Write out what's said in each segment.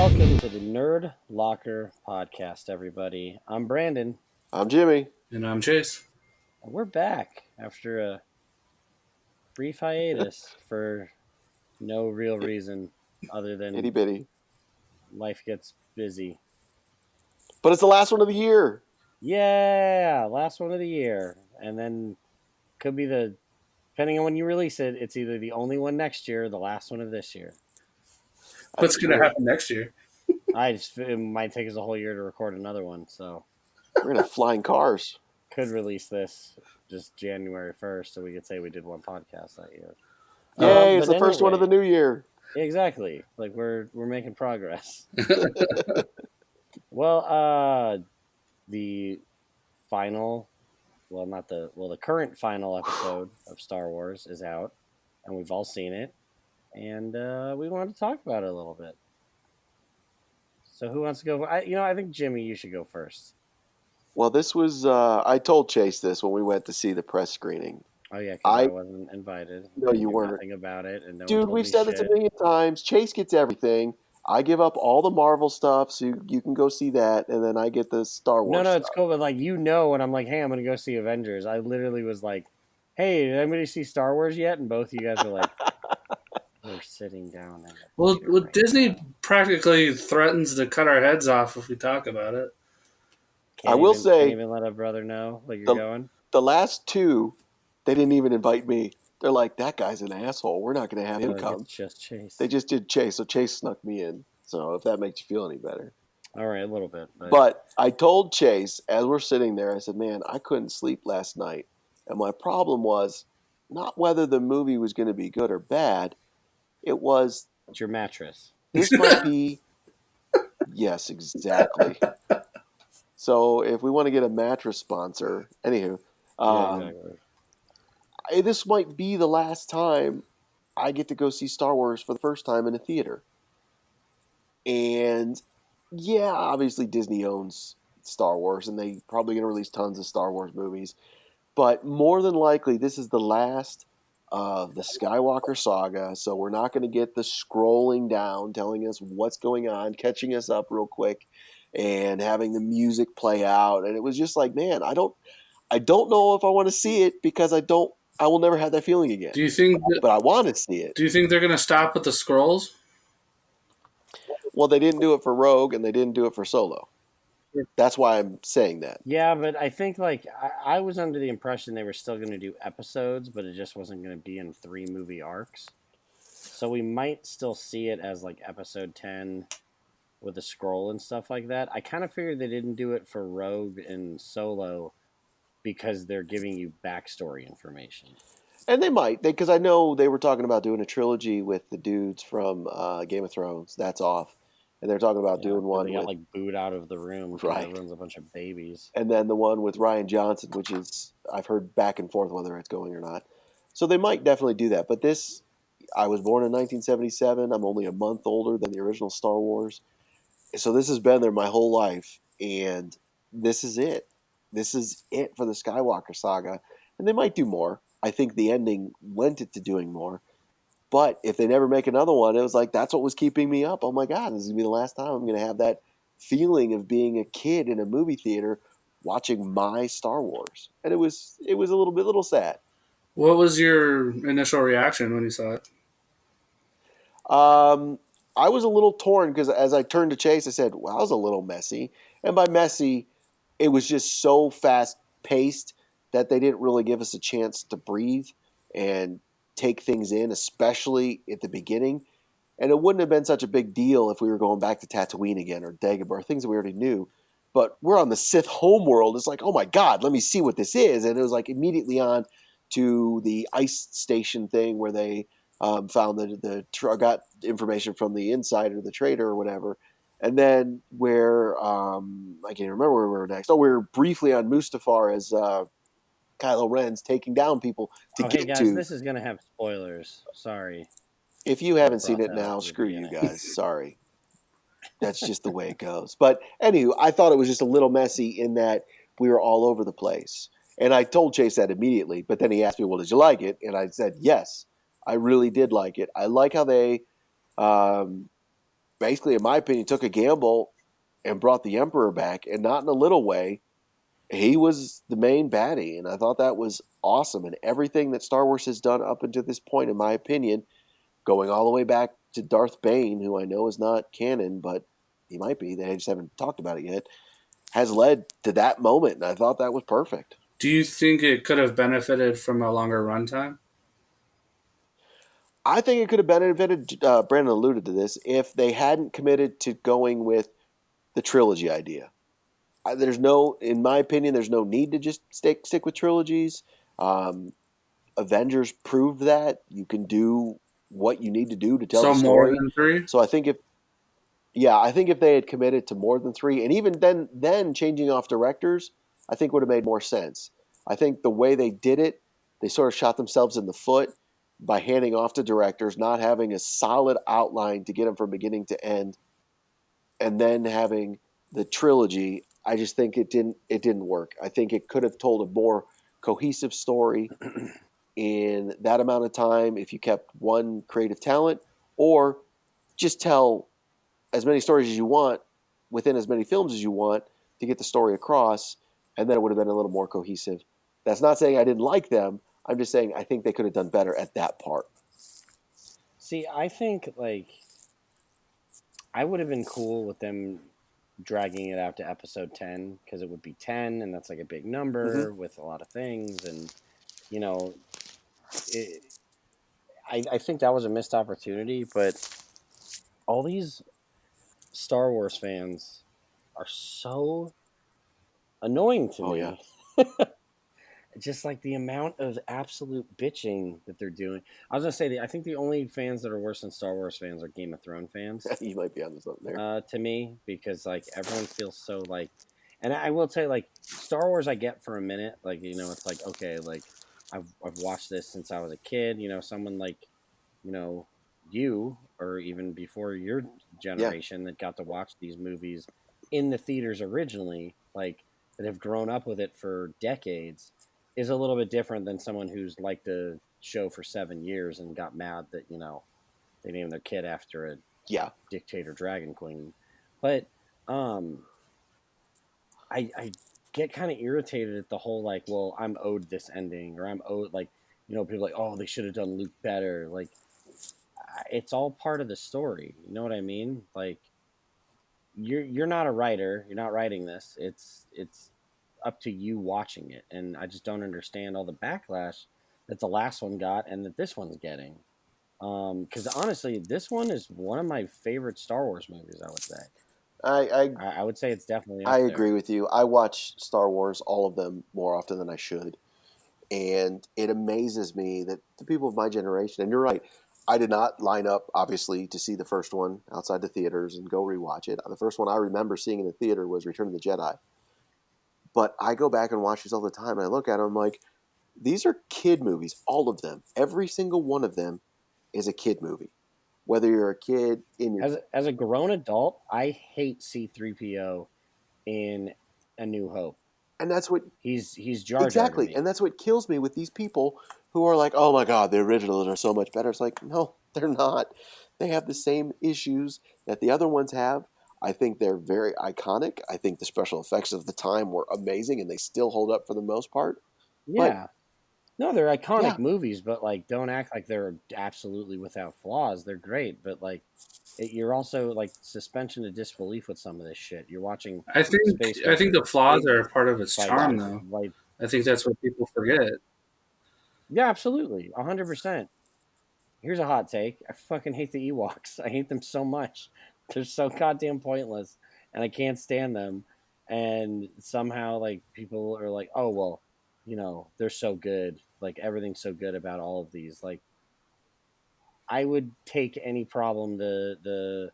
Welcome to the Nerdlocker podcast, everybody. I'm Brandon. I'm Jimmy. And I'm Chase. And we're back after a brief hiatus for no real reason other than Itty bitty. life gets busy. But it's the last one of the year. Yeah, last one of the year. And then could be depending on when you release it, it's either the only one next year or the last one of this year. What's going to happen next year? It might take us a whole year to record another one, so We're going to have flying cars. could release this just January 1st so we could say we did one podcast that year. Yay, it's the first one of the new year. Exactly. Like we're making progress. Well, the current final episode of Star Wars is out, and we've all seen it, and we wanted to talk about it a little bit. So who wants to go? I think Jimmy, you should go first. Well, this was I told Chase this when we went to see the press screening. Oh yeah, because I wasn't invited. No, you weren't. Nothing about it, and no Dude, we've said this a million times. Chase gets everything. I give up all the Marvel stuff, so you can go see that, and then I get the Star Wars. No, it's cool, but when I'm like, hey, I'm gonna go see Avengers. I literally was like, hey, did anybody see Star Wars yet? And both of you guys were like, we're sitting down. Well, Disney practically threatens to cut our heads off if we talk about it. Can't even let a brother know you're going. The last two, they didn't even invite me. They're like, that guy's an asshole. We're not going to have him come. It's just Chase. They just did Chase, so Chase snuck me in. So if that makes you feel any better. All right, a little bit. But I told Chase, as we're sitting there, I said, man, I couldn't sleep last night. And my problem was not whether the movie was going to be good or bad. It was... It's your mattress. This might be... Yes, exactly. So if we want to get a mattress sponsor, anywho... Exactly. This might be the last time I get to go see Star Wars for the first time in a theater. And yeah, obviously Disney owns Star Wars, and they probably going to release tons of Star Wars movies. But more than likely, this is the last of the Skywalker saga, so we're not going to get the scrolling down, telling us what's going on, catching us up real quick, and having the music play out. And it was just like, man, I don't know if I want to see it because I will never have that feeling again. Do you think? But I want to see it. Do you think they're going to stop with the scrolls? Well, they didn't do it for Rogue, and they didn't do it for Solo. That's why I'm saying that. Yeah, but I think I was under the impression they were still going to do episodes, but it just wasn't going to be in 3 movie arcs. So we might still see it as episode 10 with a scroll and stuff like that. I kind of figured they didn't do it for Rogue and Solo because they're giving you backstory information. And they might, because I know they were talking about doing a trilogy with the dudes from Game of Thrones. That's off. And they're talking about doing one they got booed out of the room. Right. Everyone's a bunch of babies. And then the one with Rian Johnson, which is, I've heard back and forth whether it's going or not. So they might definitely do that. But this, I was born in 1977. I'm only a month older than the original Star Wars. So this has been there my whole life. And this is it. This is it for the Skywalker saga. And they might do more. I think the ending lent it to doing more. But if they never make another one, it was like, that's what was keeping me up. Oh my God, this is going to be the last time I'm going to have that feeling of being a kid in a movie theater watching my Star Wars. And it was a little sad. What was your initial reaction when you saw it? I was a little torn because as I turned to Chase, I said, well, I was a little messy. And by messy, it was just so fast-paced that they didn't really give us a chance to breathe and take things in, especially at the beginning. And it wouldn't have been such a big deal if we were going back to Tatooine again or Dagobah, things that we already knew. But we're on the Sith homeworld. It's like, oh my God, let me see what this is. And it was like immediately on to the ice station thing where they found got information from the insider, the trader or whatever. And then where, I can't remember where we were next. Oh, we were briefly on Mustafar as Kylo Ren's taking down people to get guys, to. This is going to have spoilers. Sorry. If you haven't seen it now, screw you guys. Sorry. That's just the way it goes. But anywho, I thought it was just a little messy in that we were all over the place. And I told Chase that immediately, but then he asked me, well, did you like it? And I said, yes, I really did like it. I like how they basically, in my opinion, took a gamble and brought the Emperor back, and not in a little way. He was the main baddie, and I thought that was awesome. And everything that Star Wars has done up until this point, in my opinion, going all the way back to Darth Bane, who I know is not canon, but he might be. They just haven't talked about it yet. Has led to that moment, and I thought that was perfect. Do you think it could have benefited from a longer runtime? I think it could have benefited. Brandon alluded to this if they hadn't committed to going with the trilogy idea. There's no, in my opinion, there's no need to just stick with trilogies. Avengers proved that you can do what you need to do to tell So the story. more than 3? So I think if they had committed to more than 3, and even then changing off directors, I think would have made more sense. I think the way they did it, they sort of shot themselves in the foot by handing off to directors, not having a solid outline to get them from beginning to end, and then having the trilogy. I just think it didn't work. I think it could have told a more cohesive story in that amount of time if you kept one creative talent, or just tell as many stories as you want within as many films as you want to get the story across, and then it would have been a little more cohesive. That's not saying I didn't like them. I'm just saying I think they could have done better at that part. See, I think like I would have been cool with them dragging it out to episode 10 because it would be 10, and that's like a big number with a lot of things, and you know, I think that was a missed opportunity. But all these Star Wars fans are so annoying to me. Yeah. Just like the amount of absolute bitching that they're doing. I was gonna say I think the only fans that are worse than Star Wars fans are Game of Thrones fans. You might be onto something there. To me, because like everyone feels so like, and I will tell you, like Star Wars, I get for a minute, like it's like okay, like I've watched this since I was a kid. Someone like you or even before your generation that got to watch these movies in the theaters originally, like that have grown up with it for decades, is a little bit different than someone who's liked the show for 7 years and got mad that they named their kid after a dictator dragon queen. But I get kind of irritated at the whole like, well, I'm owed this ending, or I'm owed like people like, oh, they should have done Luke better. Like it's all part of the story. You know what I mean? Like you're not a writer. You're not writing this. It's up to you watching it, and I just don't understand all the backlash that the last one got and that this one's getting. Because honestly, this one is one of my favorite Star Wars movies. I would say. I would say it's definitely. I agree with you. I watch Star Wars, all of them, more often than I should, and it amazes me that the people of my generation. And you're right. I did not line up, obviously, to see the first one outside the theaters and go rewatch it. The first one I remember seeing in the theater was Return of the Jedi. But I go back and watch these all the time, and I look at them like, these are kid movies, all of them. Every single one of them is a kid movie. Whether you're a kid in your... As a grown adult, I hate C-3PO in A New Hope. And that's what... He's Jar Jar. Exactly, and that's what kills me with these people who are like, oh my God, the originals are so much better. It's like, no, they're not. They have the same issues that the other ones have. I think they're very iconic. I think the special effects of the time were amazing, and they still hold up for the most part. Yeah. No, they're iconic movies, but like, don't act like they're absolutely without flaws. They're great, but like, you're also like suspension of disbelief with some of this shit. You're watching. I think the flaws are part of its charm, though. Like, I think that's what people forget. Yeah, absolutely, 100%. Here's a hot take: I fucking hate the Ewoks. I hate them so much. They're so goddamn pointless, and I can't stand them. And somehow, like, people are like, "Oh well, they're so good. Like, everything's so good about all of these." Like, I would take any problem the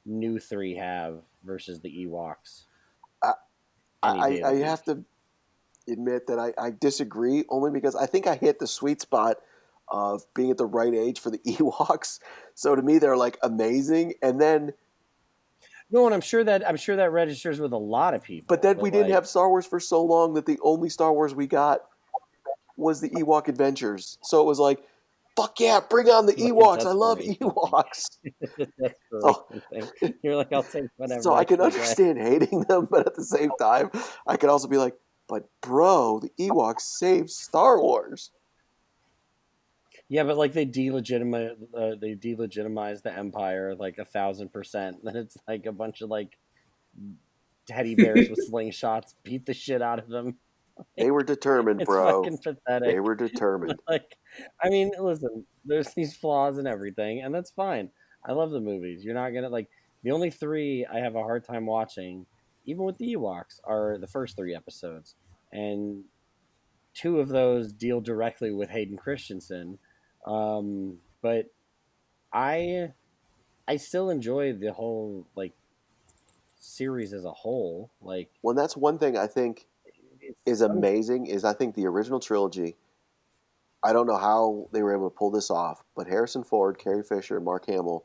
new 3 have versus the Ewoks. I have to admit that I disagree, only because I think I hit the sweet spot of being at the right age for the Ewoks. So to me, they're like amazing, and then. No, and I'm sure that registers with a lot of people. But then we didn't have Star Wars for so long that the only Star Wars we got was the Ewok Adventures. So it was like, fuck yeah, bring on the Like a Ewoks. I love desperation thing. Ewoks. It's a So, desperation thing. You're like, I'll take so whatever I I can can get. understand hating them, but at the same time, I can also be like, but bro, the Ewoks saved Star Wars. Yeah, but like they delegitimize the Empire like 1,000%. Then it's like a bunch of like teddy bears with slingshots beat the shit out of them. They were determined, It's bro. fucking They pathetic. were determined. Like, I mean, listen, there's these flaws and everything, and that's fine. I love the movies. You're not gonna like the only three I have a hard time watching, even with the Ewoks, are the first three episodes, and two of those deal directly with Hayden Christensen. But I I still enjoy the whole like series as a whole. Like, Well, that's one thing I think it's is amazing is I think the original trilogy, I don't know how they were able to pull this off, but Harrison Ford, Carrie Fisher, and Mark Hamill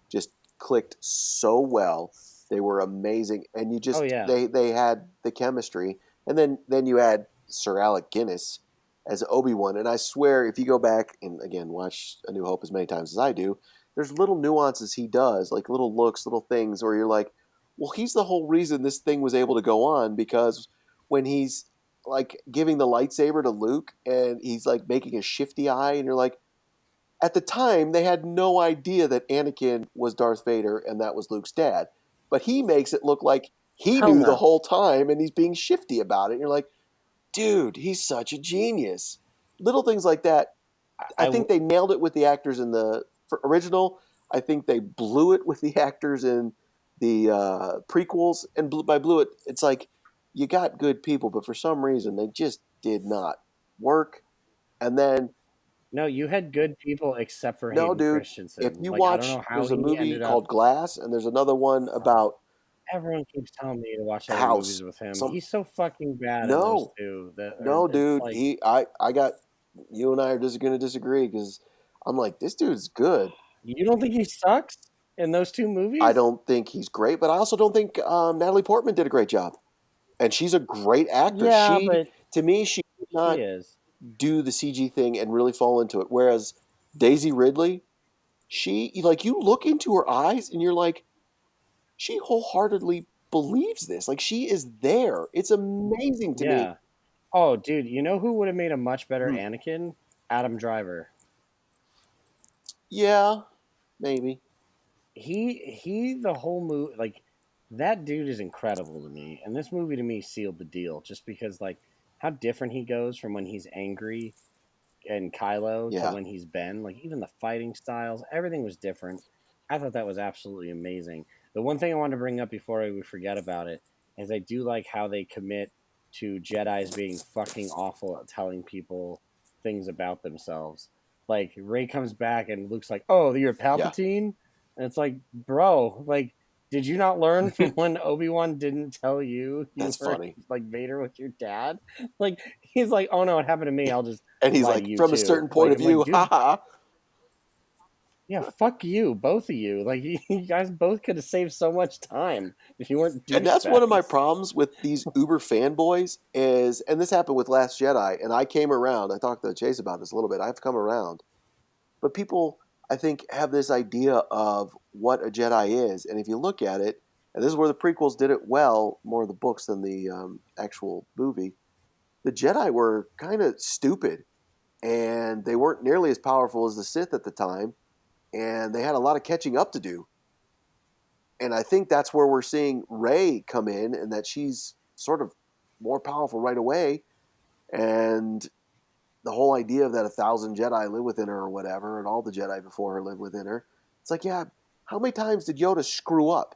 just clicked so well. They were amazing, and you oh just yeah, they had the chemistry, and then you had Sir Alec Guinness as Obi-Wan, and I swear if you go back and again watch A New Hope as many times as I do, there's little nuances he does, like little looks, little things where you're like, well, he's the whole reason this thing was able to go on because when he's like giving the lightsaber to Luke and he's like making a shifty eye, and you're like, at the time they had no idea that Anakin was Darth Vader and that was Luke's dad, but he makes it look like he hell knew the no. whole time and he's being shifty about it. And you're like, dude, he's such a genius. Little things like that. I think they nailed it with the actors in the original. I think they blew it with the actors in the prequels. And by blew it, it's like you got good people, but for some reason they just did not work. And then, No, you had good people except for no, Hayden dude, if Christensen. you Like, I don't know watch, how there's a he movie ended up. called Glass, and there's another one about Everyone keeps telling me to watch other House. movies with him. Some He's so fucking bad in those no, two that no, it's dude. like, I got you and I are just going to disagree because I'm like, this dude's good. you don't think he sucks in those two I movies? don't think he's great, but I also don't think Natalie Portman did a great job. And she's a great actor. Yeah, but To me, she did she not is. do the CG thing and really fall into it. Whereas Daisy Ridley, like, you look into her eyes and you're like, she wholeheartedly believes this. Like, she is there. It's amazing to me. Yeah. Oh, dude, you know who would have made a much better Hmm. Anakin? Adam Driver. Yeah, maybe. The whole movie, like, that dude is incredible to me, and this movie to me sealed the deal just because like how different he goes from when he's angry and Kylo to Yeah. when he's Ben. Like, even the fighting styles, everything was different. I thought that was absolutely amazing. The one thing I wanted to bring up before we forget about it is I do like how they commit to Jedi's being fucking awful at telling people things about themselves. Like, Rey comes back and Luke's like, "Oh, you're Yeah. Palpatine," and it's like, bro, like, did you not learn from when Obi-Wan didn't tell you That's were funny. like Vader with your dad? Like, he's like, "Oh no, it happened to me. I'll just And he's lie to like, you from a too." certain point Like, of I'm like, view, dude, haha. yeah, fuck you, both of you. Like, you guys both could have saved so much time if you weren't And that's one of my douchebags. problems with these Uber fanboys is, and this happened with Last Jedi, and I came around. I talked to Chase about this a little bit. I've come around. But people, I think, have this idea of what a Jedi is. And if you look at it, and this is where the prequels did it well, more of the books than the actual movie, the Jedi were kind of stupid. And they weren't nearly as powerful as the Sith at the time. And they had a lot of catching up to do. And I think that's where we're seeing Rey come in, and that she's sort of more powerful right away. And the whole idea of that 1,000 Jedi live within her or whatever, and all the Jedi before her live within her. It's like, yeah, how many times did Yoda screw up?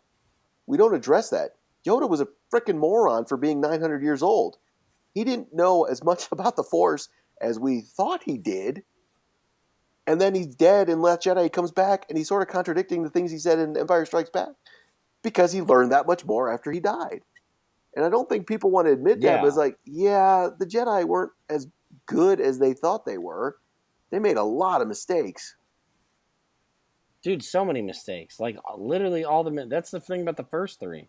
We don't address that. Yoda was a freaking moron for being 900 years old. He didn't know as much about the Force as we thought he did. And then he's dead in Last Jedi. He comes back, and he's sort of contradicting the things he said in Empire Strikes Back because he learned that much more after he died. And I don't think people want to admit that, but it's Yeah, like, yeah, the Jedi weren't as good as they thought they were. They made a lot of mistakes. dude, so many mistakes. Like, literally all the. That's the thing about the first three.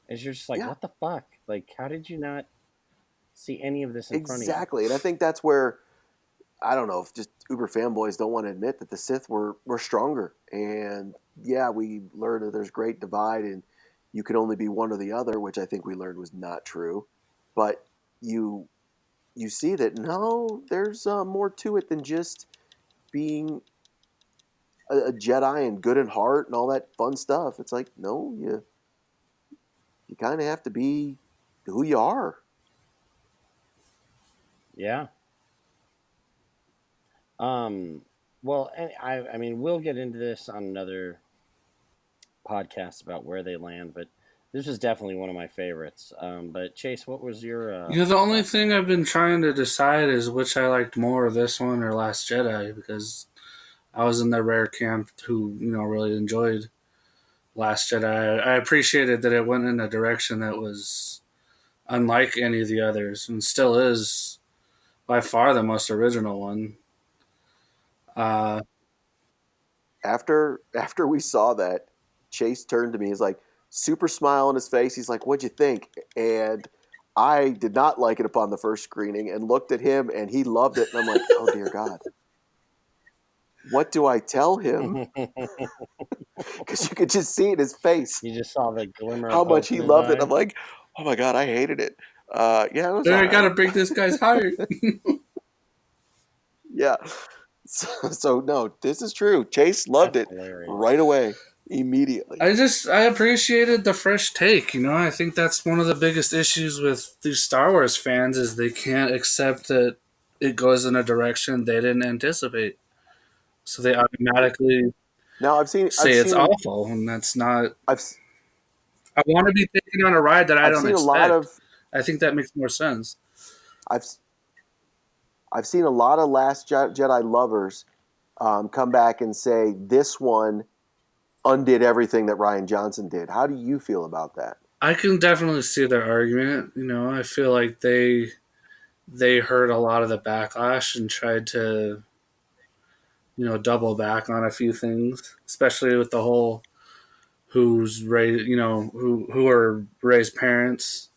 Is you're just like, Yeah, what the fuck? Like, how did you not see any of this in front of you? exactly. And I think that's where I don't know if just uber fanboys don't want to admit that the Sith were stronger. And yeah, we learned that there's great divide and you can only be one or the other, which I think we learned was not true. But you see that no, there's more to it than just being a Jedi and good in heart and all that fun stuff. It's like no, you kind of have to be who you are. Yeah. Well, and I mean, we'll get into this on another podcast about where they land, but this is definitely one of my favorites. But Chase, what was your The only thoughts on thing it? I've been trying to decide is which I liked more, this one or Last Jedi, because I was in the rare camp who really enjoyed Last Jedi. I appreciated that it went in a direction that was unlike any of the others, and still is by far the most original one. Uh, After we saw that, Chase turned to me. He's like super smile on his face. He's like, "What'd you think?" And I did not like it upon the first screening, and looked at him, and he loved it. And I'm like, "Oh dear God, what do I tell him?" Because you could just see in his face You just saw the glimmer of how much hope he in his loved it. eye. I'm like, "Oh my God, I hated it." Yeah, it was all I gotta right. break this guy's heart. Yeah. So no, this is true. Chase loved That's it hilarious. right away, immediately. I appreciated the fresh take. I think that's one of the biggest issues with these Star Wars fans is they can't accept that it goes in a direction they didn't anticipate. So they automatically Now say it's awful, and that's not. I've I want to be taken on a ride that I I've don't seen a lot expect. of I think that makes more sense. I've I've seen a lot of Last Jedi lovers come back and say this one undid everything that Ryan Johnson did. How do you feel about that? I can definitely see their argument. I feel like they heard a lot of the backlash and tried to double back on a few things, especially with the whole who's raised who are raised parents.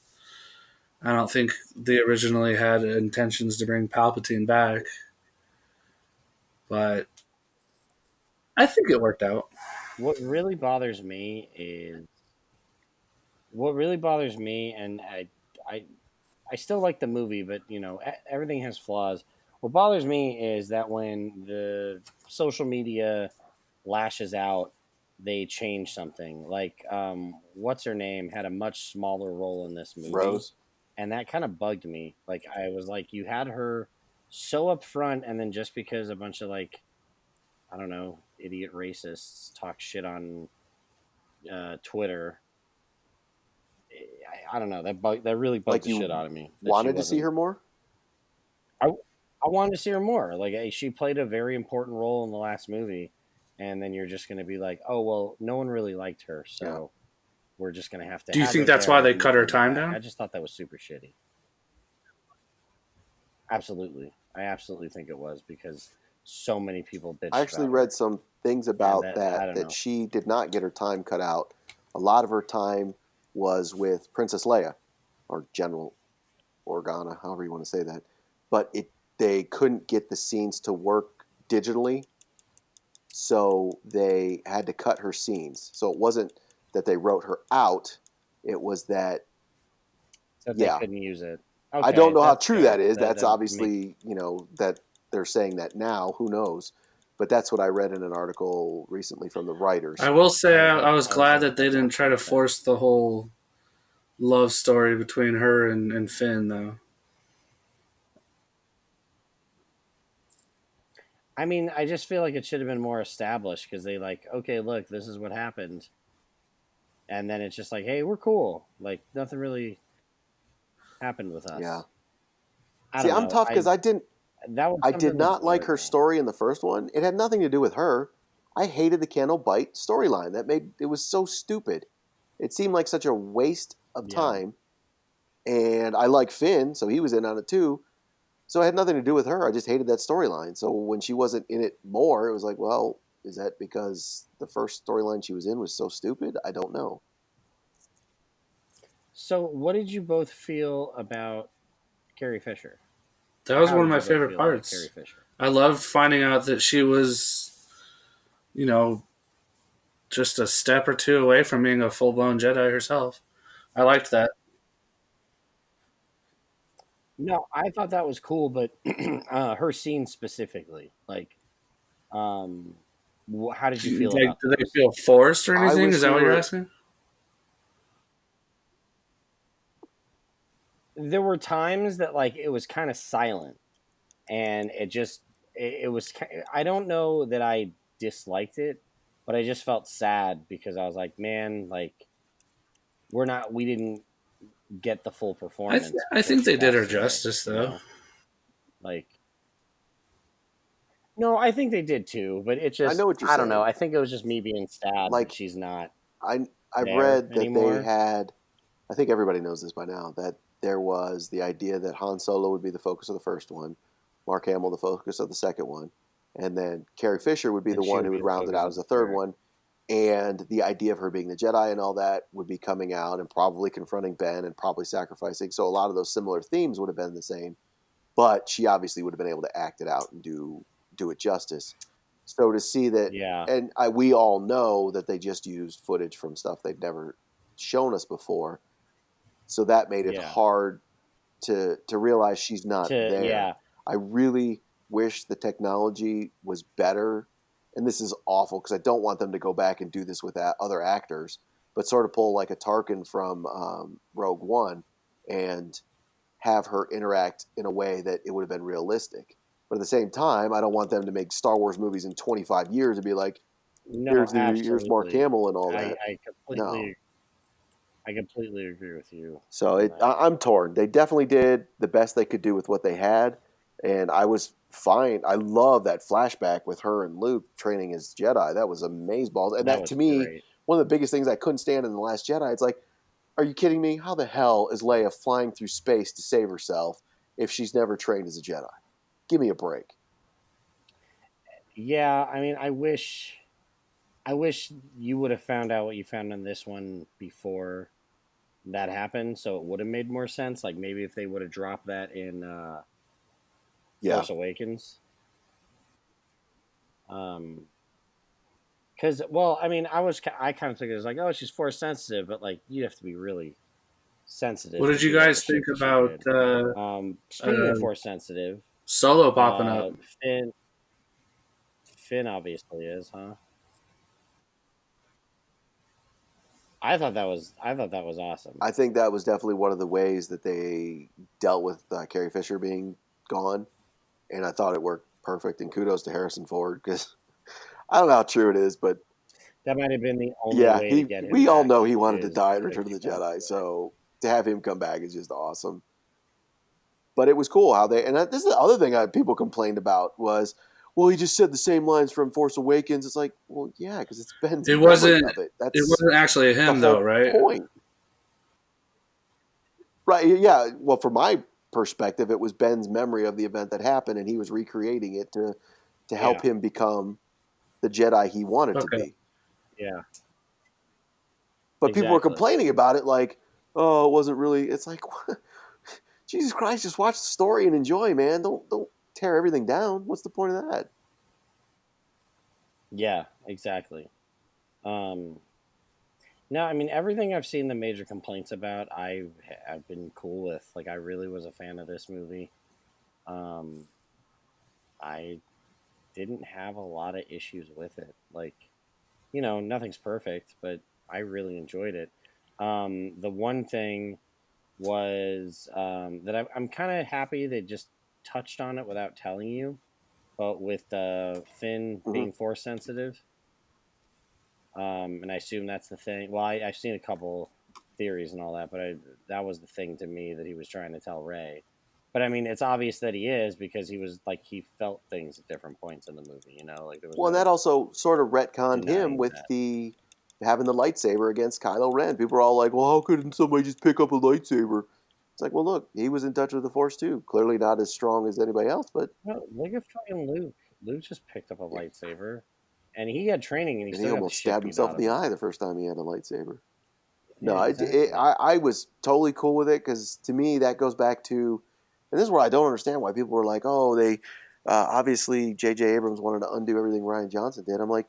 I don't think they originally had intentions to bring Palpatine back, but I think it worked out. What really bothers me is what really bothers me, and I, I still like the movie, but everything has flaws. What bothers me is that when the social media lashes out, they change something. Like, what's her name had a much smaller role in this movie, Rose? and that kind of bugged me. Like, I was like, you had her so up front, and then just because a bunch of like, I don't know, idiot racists talk shit on Twitter. I don't know, that really bugged Like the shit you out of me that she wanted to see wasn't. her more? I I wanted to see her more. Like, she played a very important role in the last movie, and then you're just going to be like, oh well, no one really liked her, Yeah. so we're just going to have to Do you have think her that's why there they and cut her nothing go time back. I down? just thought that was super shitty. Absolutely, I absolutely think it was because so many people I bitched actually about her, read some things and about I that don't know. she did not get her time cut out. A lot of her time was with Princess Leia or General Organa, however you want to say that. But they couldn't get the scenes to work digitally, so they had to cut her scenes. So it wasn't that they wrote her out; it was that Said they yeah. couldn't use it. I don't Okay, know how that's true that fair. is. That's That makes obviously that they're saying that now. Who knows? But that's what I read in an article recently from the I writers. will say I was I was glad like, that they that's didn't try to unfortunate. force the whole love story between her and Finn, though. I mean, I just feel like it should have been more established because they like, okay, look, this is what happened, and then it's just like, hey, we're cool. Like nothing really happened with Yeah. us. I See, don't I'm know. tough because That was I did something that not like bothered her me. story in the first one. It had nothing to do with her. I hated the Candle Bite storyline. That made it was so stupid. It seemed like such a waste of Yeah. time. And I like Finn, so he was in on it too. So it had nothing to do with her. I just hated that storyline. So when she wasn't in it more, it was like, well, is that because the first storyline she was in was so stupid? I don't know. So, what did you both feel about Carrie Fisher, That or was how one of did my you both favorite feel about Carrie parts. Fisher? I loved finding out that she was, you know, just a step or two away from being a full blown Jedi herself. I liked that. No, I thought that was cool, but her scene specifically, like, um, how did you feel Like, about do they those? feel forced or I anything? wish Is that we what you're were asking? There were times that like it was kind of silent, and it was. I don't know that I disliked it, but I just felt sad because I was like, man, like we didn't get the full performance I before think she they did her passed away. justice, You though. know, like no, I think they did too, but it I just know what you're I don't know. saying. I think it was just me being sad that Like she's not I've there read that they anymore. had. I think everybody knows this by now that there was the idea that Han Solo would be the focus of the first one, Mark Hamill the focus of the second one, and then Carrie Fisher would be And the she one would who be would the round it focus out of as the the third third. one. And the idea of her being the Jedi and all that would be coming out and probably confronting Ben and probably sacrificing. So a lot of those similar themes would have been the same, but she obviously would have been able to act it out and do it justice. So to see that, Yeah, and we all know that they just used footage from stuff they've never shown us before, so that made it yeah. hard to realize she's not there. Yeah, I really wish the technology was better, and this is awful because I don't want them to go back and do this with other actors, but sort of pull like a Tarkin from Rogue One and have her interact in a way that it would have been realistic. But at the same time, I don't want them to make Star Wars movies in 25 years and be like, no, here's Mark absolutely. Hamill and all I that. I No. completely I completely agree with you So on that. I'm torn. They definitely did the best they could do with what they had, and I was fine. I love that flashback with her and Luke training as Jedi. That was amazeballs, and That that was to me great. one of the biggest things I couldn't stand in the Last Jedi. It's like, are you kidding me? How the hell is Leia flying through space to save herself if she's never trained as a Jedi? Give me a break. Yeah, I mean, I wish you would have found out what you found on this one before that happened, so it would have made more sense. Like maybe if they would have dropped that in Yeah, Force Awakens. Because well, I mean, I kind of took it as like, oh, she's Force sensitive, but like you have to be really What sensitive to did you do all the guys think shit that she about did. Speaking uh, of Force sensitive, Solo popping up? uh, Finn Finn obviously is, huh? I thought that was awesome. I think that was definitely one of the ways that they dealt with Carrie Fisher being gone, and I thought it worked perfect. And kudos to Harrison Ford because I don't know how true it is, but That might have been the only yeah, way to get him we all back know he wanted to is die in if Return of he the passed Jedi. away. So to have him come back is just awesome. But it was cool how they, and this is the other thing people complained about was, well, he just said the same lines from Force Awakens. It's like, well, yeah, because it's Ben's It memory wasn't. of it. It That's wasn't actually the him though, whole right? point, right? Yeah. Well, from my perspective, it was Ben's memory of the event that happened, and he was recreating it to help Yeah, him become the Jedi he wanted to Okay. be. yeah, But people were exactly. complaining about it, like, oh, it wasn't really. It's like, Jesus Christ, just watch the story and enjoy, man. Don't tear everything down. What's the point of that? Yeah, exactly. Um, no, I mean everything I've seen the major complaints about, I've been cool with. Like I really was a fan of this movie. Um, I didn't have a lot of issues with it. Like nothing's perfect, but I really enjoyed it. The one thing was that I'm kind of happy they just touched on it without telling you. But with Finn Mm-hmm. being force sensitive, and I assume that's the thing. Well, I've seen a couple theories and all that, but that was the thing to me that he was trying to tell Ray. But I mean, it's obvious that he is because he was like he felt things at different points in the movie. Like there was Well, and no that also sort of retconned him denying with that. the having the lightsaber against Kylo Ren. People are all like, "Well, how couldn't somebody just pick up a lightsaber?" It's like, well, look, he was in touch with the Force too. Clearly not as strong as anybody else, but No, look at fucking Luke. Luke just picked up a lightsaber, and he had training, and he and he still got the almost shit stabbed beat himself out in of the him. eye the first time he had a lightsaber. Yeah, No, exactly. I was totally cool with it because to me that goes back to, and this is where I don't understand why people were like, oh, they obviously J.J. Abrams wanted to undo everything Rian Johnson did. I'm like,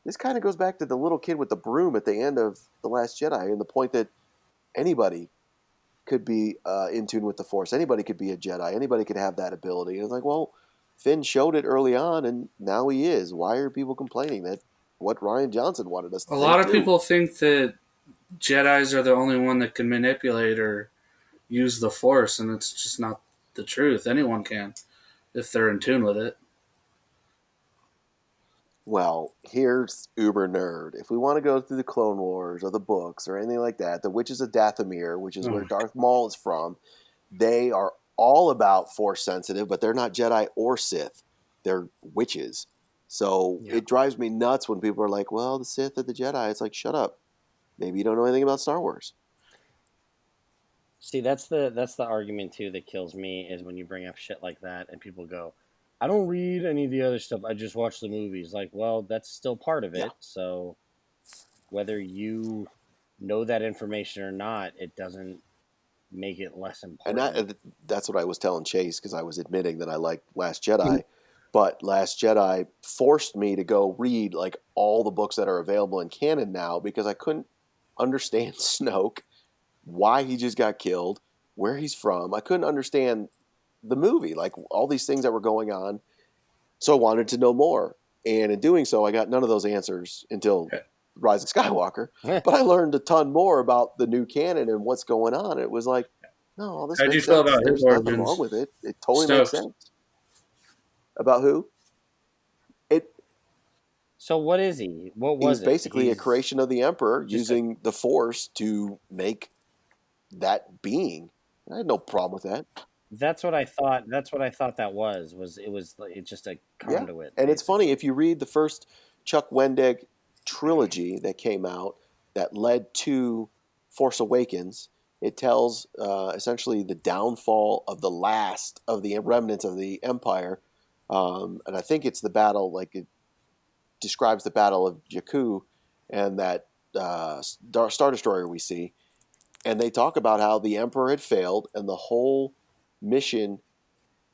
this kind of goes back to the little kid with the broom at the end of The Last Jedi, and the point that anybody could be in tune with the Force. Anybody could be a Jedi. Anybody could have that ability. And it's like, well, Finn showed it early on, and now he is. Why are people complaining that what Rian Johnson wanted us to A think lot of too? people think that Jedi's are the only one that can manipulate or use the Force, and it's just not the truth. Anyone can if they're in tune with it. Well, here's Uber Nerd. If we want to go through the Clone Wars or the books or anything like that, the Witches of Dathomir, which is where Darth Maul is from, they are all about Force sensitive, but they're not Jedi or Sith. They're witches. So it drives me nuts when people are like, well, the Sith or the Jedi. It's like, shut up. Maybe you don't know anything about Star Wars. See, that's the argument too that kills me is when you bring up shit like that and people go, I don't read any of the other stuff. I just watch the movies. Like, well, that's still part of it. Yeah. So whether you know that information or not, it doesn't make it less important. And that's what I was telling Chase, because I was admitting that I liked Last Jedi. But Last Jedi forced me to go read like all the books that are available in canon now, because I couldn't understand Snoke, why he just got killed, where he's from. I couldn't understand the movie, like all these things that were going on. So I wanted to know more. And in doing so, I got none of those answers until Rise of Skywalker. But I learned a ton more about the new canon and what's going on. It was like, no, all this How do you makes feel sense. about There's his nothing origins? wrong with it. It totally Snoke. makes sense. About who? So what is he? What He was was it? basically a He's creation of the Emperor just using the Force to make that being. I had no problem with that. That's what I thought. That's what I thought that was. It's just a conduit. And it's funny, basically. if you read the first Chuck Wendig trilogy that came out that led to Force Awakens, it tells essentially the downfall of the last of the remnants of the Empire. And I think it's the battle, like it describes the Battle of Jakku and that Star Destroyer we see. And they talk about how the Emperor had failed, and the whole mission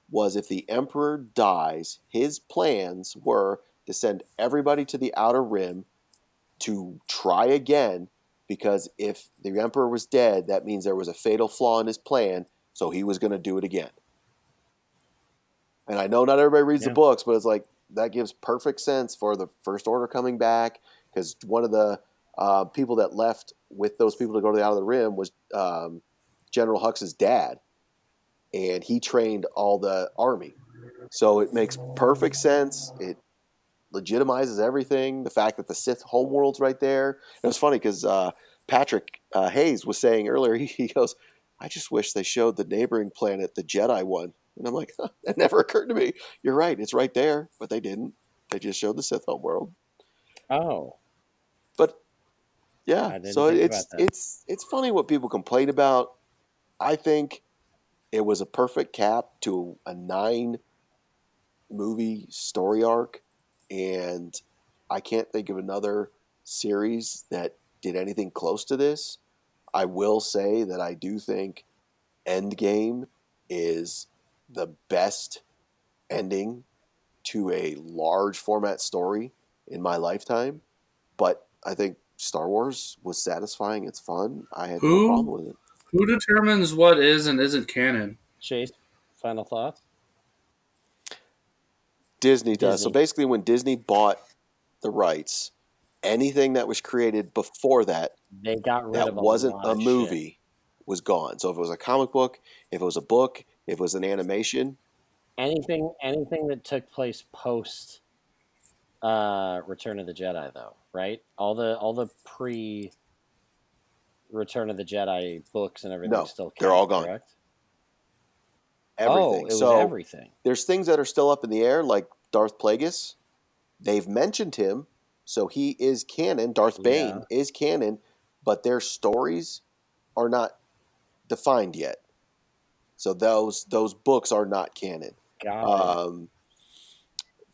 was, if the Emperor dies, his plans were to send everybody to the Outer Rim to try again, because if the Emperor was dead, that means there was a fatal flaw in his plan, so he was going to do it again. And I know not everybody reads the books, but it's like, that gives perfect sense for the First Order coming back, because one of the people that left with those people to go to the Outer Rim was General Hux's dad, and he trained all the army. So it makes perfect sense. It legitimizes everything. The fact that the Sith homeworld's right there. And it was funny because Patrick Hayes was saying earlier, he goes, I just wish they showed the neighboring planet, the Jedi one. And I'm like, that never occurred to me. You're right. It's right there. But they didn't. They just showed the Sith homeworld. Oh. But yeah, I didn't so think about that. it's funny what people complain about. I think it was a perfect cap to a 9-movie story arc, and I can't think of another series that did anything close to this. I will say that I do think Endgame is the best ending to a large format story in my lifetime, but I think Star Wars was satisfying. It's fun. I had no problem with it. Who determines what is and isn't canon? Chase, final thoughts? Disney does. So basically, when Disney bought the rights, anything that was created before that, they got rid that of wasn't a lot a of movie, shit. was gone. So if it was a comic book, if it was a book, if it was an animation, anything that took place post Return of the Jedi, though, right? All the pre Return of the Jedi books and everything still count, they're all gone. Correct? Everything. Oh, it was everything. There's things that are still up in the air, like Darth Plagueis. They've mentioned him, so he is canon. Darth Bane is canon, but their stories are not defined yet. So those books are not canon. Got it.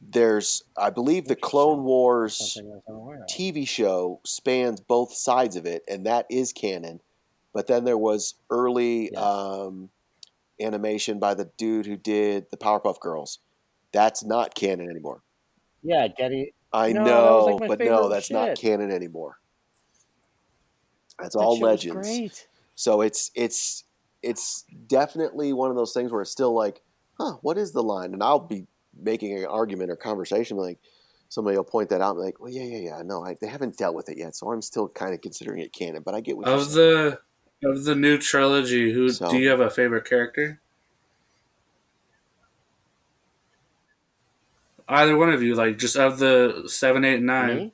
There's, I believe, the Clone Wars TV show spans both sides of it, and that is canon. But then there was early animation by the dude who did the Powerpuff Girls. That's not canon anymore. Yeah, Getty. I No, that was like know, my but no, favorite that's not shit. canon anymore. That's That all shit was legends. great. So it's definitely one of those things where it's still like, huh, what is the line? And I'll be making an argument or conversation like somebody will point that out and be like, well, yeah. No, they haven't dealt with it yet, so I'm still kind of considering it canon. But I get what you're Of saying. the new trilogy, who do So you have a favorite character? Either one of you, like just of the 7, 8, and 9. Me,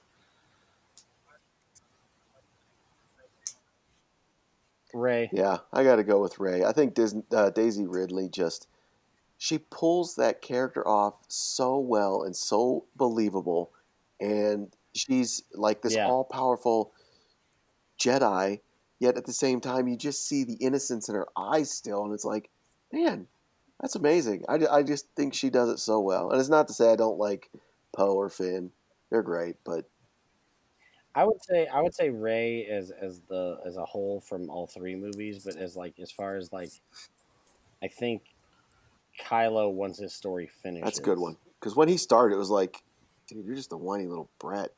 Ray. yeah, I got to go with Ray. I think Daisy Ridley just she pulls that character off so well and so believable, and she's like this Yeah, all powerful Jedi, yet at the same time you just see the innocence in her eyes still, and it's like, man, that's amazing. I just think she does it so well, and it's not to say I don't like Poe or Finn; they're great, but I would say Ray as a whole from all three movies, but as far as like I think Kylo once his story that's a good finishes. one because when he started, it was like, dude, you're just a whiny little brat.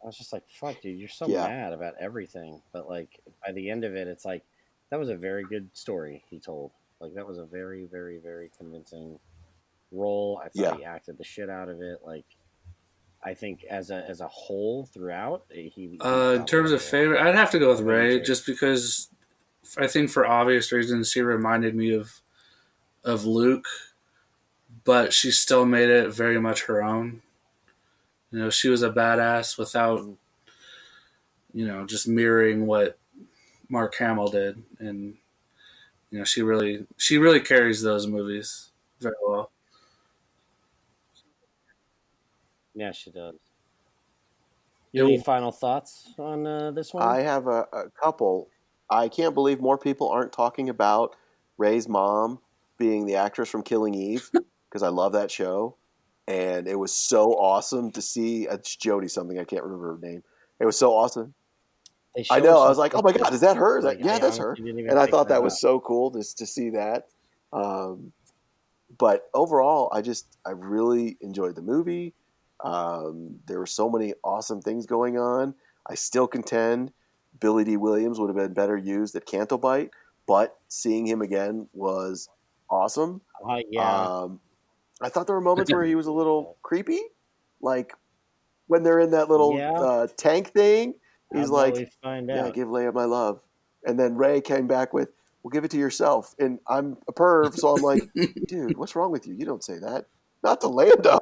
I was just like, fuck, dude, you're so Yeah, mad about everything. But like by the end of it, it's like that was a very good story he told. Like that was a very, very, very convincing role. I thought yeah. he acted the shit out of it. Like I think as a whole throughout, he In got what terms I of want. favorite, I'd have to go with What about you, Ray, Chase? just because I think for obvious reasons she reminded me of Luke, but she still made it very much her own. You know, she was a badass without, Mhm. just mirroring what Mark Hamill did, and she really carries those movies very well. Yeah, she does. You It have any will, final thoughts on this I one? have a couple. I can't believe more people aren't talking about Ray's mom being the actress from Killing Eve because I love that show, and it was so awesome to see. It's Jodie something, I can't remember her name. It was so awesome. They I show her know. I so was like, oh my god, quickly. is that her? Is that Like yeah, I that's her. honestly didn't even And I pick thought that that up. was so cool just to see that. Um, but overall, I really enjoyed the movie. There were so many awesome things going on. I still contend Billy D. Williams would have been better used at Cantobite, but seeing him again was awesome. Yeah, Um, I thought there were moments I where he was a agree with little that. creepy, like when they're in that little Yeah, tank thing. how He's about like, we find "Yeah, out? give Leia my love," and then Ray came back with, "Well, give it to yourself." And I'm a perv, so I'm like, "Dude, what's wrong with you? You don't say that. Not to Lando."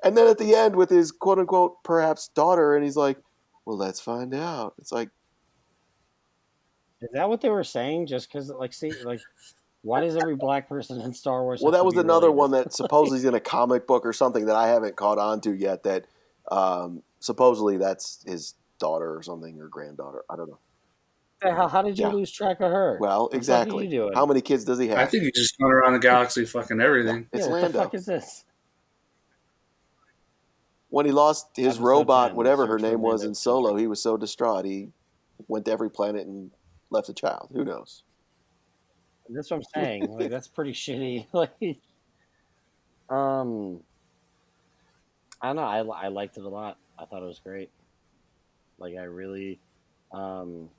And then at the end with his quote unquote perhaps daughter, and he's like, "Well, let's find out." It's like, Is that what they were saying? Just because, like, see, like, why does every black person in Star Wars well, have that to was be another related? one that supposedly is in a comic book or something that I haven't caught on to yet. That supposedly that's his daughter or something or granddaughter. I don't know. The hell, how did you Yeah. lose track of her? Well, The fuck are you exactly. doing? How many kids does he I have? think he's just going around the galaxy fucking Yeah, everything. it's Yeah, what the fuck Lando. is this? When he lost his Episode robot, 10, The whatever her Search for name was Lando in Solo, Calrissian. he was so distraught he went to every planet and left a child. Who knows? That's what I'm saying. Like, that's pretty shitty. Like, um, I don't know. I liked it a lot. I thought it was great. Like, I really, um,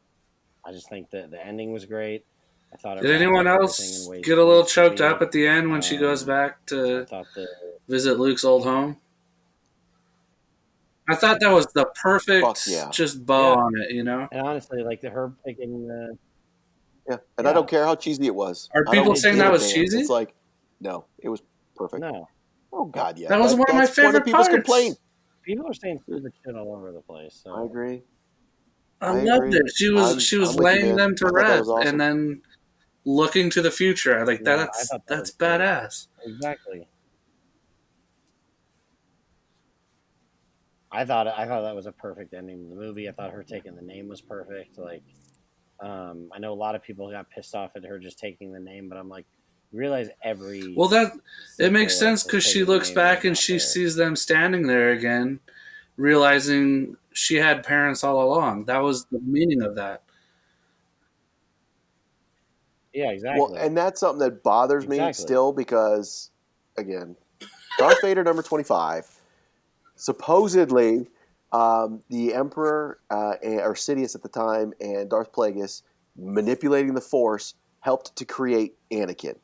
I just think that the ending was great. I thought it Did wrapped anyone up everything in else ways get it a little needed to choked up be. at the end when she goes Um, back I to thought the visit Luke's old home? I thought that was the Fuck perfect yeah. just bow yeah, on it. and honestly, like the her picking the Yeah. And I don't yeah, care how cheesy it was. Are I people don't it saying give that a did was damn. cheesy? It's like, no, it was perfect. no. Oh God, yeah. That was one of my That's one of favorite people's complaint. parts. People are saying stupid shit all over the place. I So agree. I I loved agree. it. She was I'm with you, laying man. them to I thought that was rest and awesome. then looking to the future. Like no, I that's thought that was that's great. badass. Exactly. I thought that was a perfect ending to the movie. I thought her taking the name was perfect. Like, I know a lot of people got pissed off at her just taking the name, but I'm like, you realize every Well, that it Sith makes Lord sense has because she taken the looks name and is back and not she there. sees them standing there again, realizing she had parents all along. That was the meaning of that. Yeah, Well, exactly. and that's something that bothers me Exactly. still because again. Darth Vader number 25. Supposedly, the Emperor or Sidious at the time and Darth Plagueis manipulating the Force helped to create Anakin.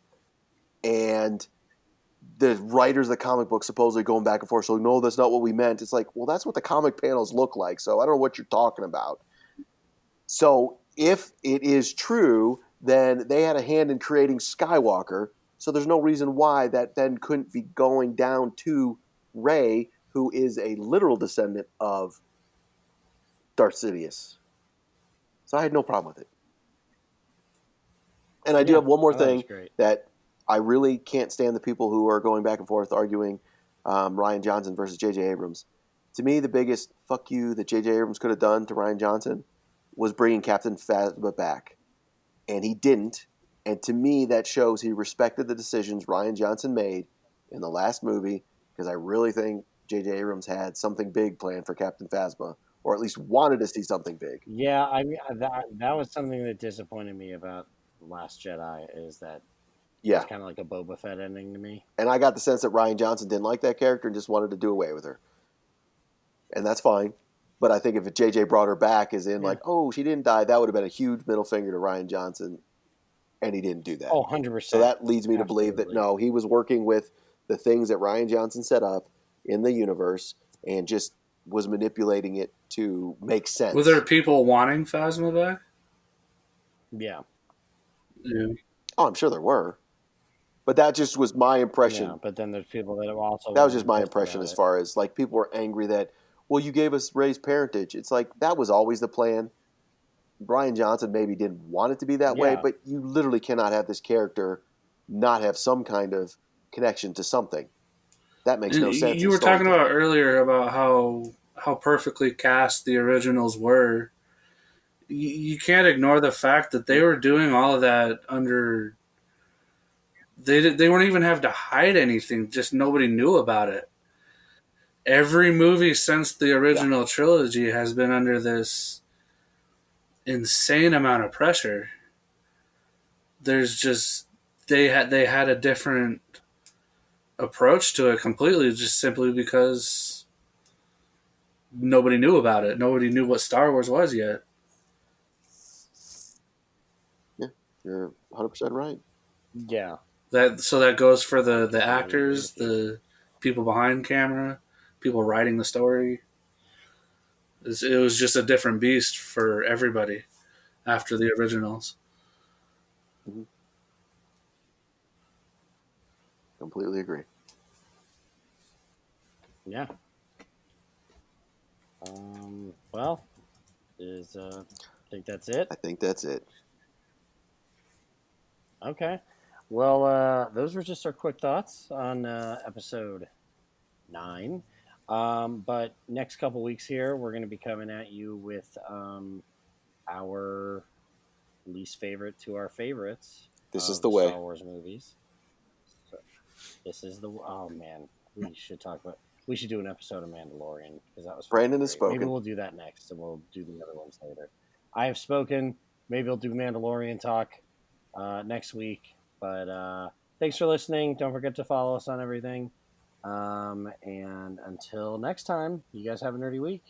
And the writers of the comic book supposedly going back and forth, so no, that's not what we meant. It's like, well, that's what the comic panels look like, so I don't know what you're talking about. So if it is true, then they had a hand in creating Skywalker, so there's no reason why that then couldn't be going down to Rey, who is a literal descendant of Darth Sidious. So I had no problem with it. And I do have one more thing that I really can't stand the people who are going back and forth arguing Rian Johnson versus J.J. Abrams. To me, the biggest fuck you that J.J. Abrams could have done to Rian Johnson was bringing Captain Phasma back. And he didn't. And to me, that shows he respected the decisions Rian Johnson made in the last movie, because I really think J.J. Abrams had something big planned for Captain Phasma, or at least wanted to see something big. Yeah, I mean, that was something that disappointed me about Last Jedi, is that it's kind of like a Boba Fett ending to me. And I got the sense that Rian Johnson didn't like that character and just wanted to do away with her. And that's fine. But I think if JJ brought her back as in like, oh, she didn't die, that would have been a huge middle finger to Rian Johnson. And he didn't do that. Oh, 100%. So that leads me to believe that, no, he was working with the things that Rian Johnson set up in the universe and just was manipulating it to make sense. Were there people wanting Phasma back? Yeah. Oh, I'm sure there were. But that just was my impression. Yeah, but then there's people that have also... That was just my impression as far as, like, people were angry that, well, you gave us Rey's parentage. It's like, that was always the plan. Rian Johnson maybe didn't want it to be that way, but you literally cannot have this character not have some kind of connection to something. That makes no sense. You were talking about earlier about how perfectly cast the originals were. You can't ignore the fact that they were doing all of that under... They weren't even have to hide anything, just nobody knew about it. Every movie since the original trilogy has been under this insane amount of pressure. There's just they had a different approach to it completely, just simply because nobody knew about it. Nobody knew what Star Wars was yet. Yeah, you're 100% right. Yeah. So that goes for the actors, the people behind camera, people writing the story. It was just a different beast for everybody after the originals. Mm-hmm. Completely agree. Yeah. Well, I think that's it. I think that's it. Okay. Well, those were just our quick thoughts on episode 9. But next couple weeks here, we're going to be coming at you with our least favorite to our favorites. This is the way. Star Wars movies. So this is the... Oh, man. We should do an episode of Mandalorian, because that was... Brandon has spoken. Maybe we'll do that next, and we'll do the other ones later. I have spoken. Maybe we'll do Mandalorian talk next week. But thanks for listening. Don't forget to follow us on everything. And until next time, you guys have a nerdy week.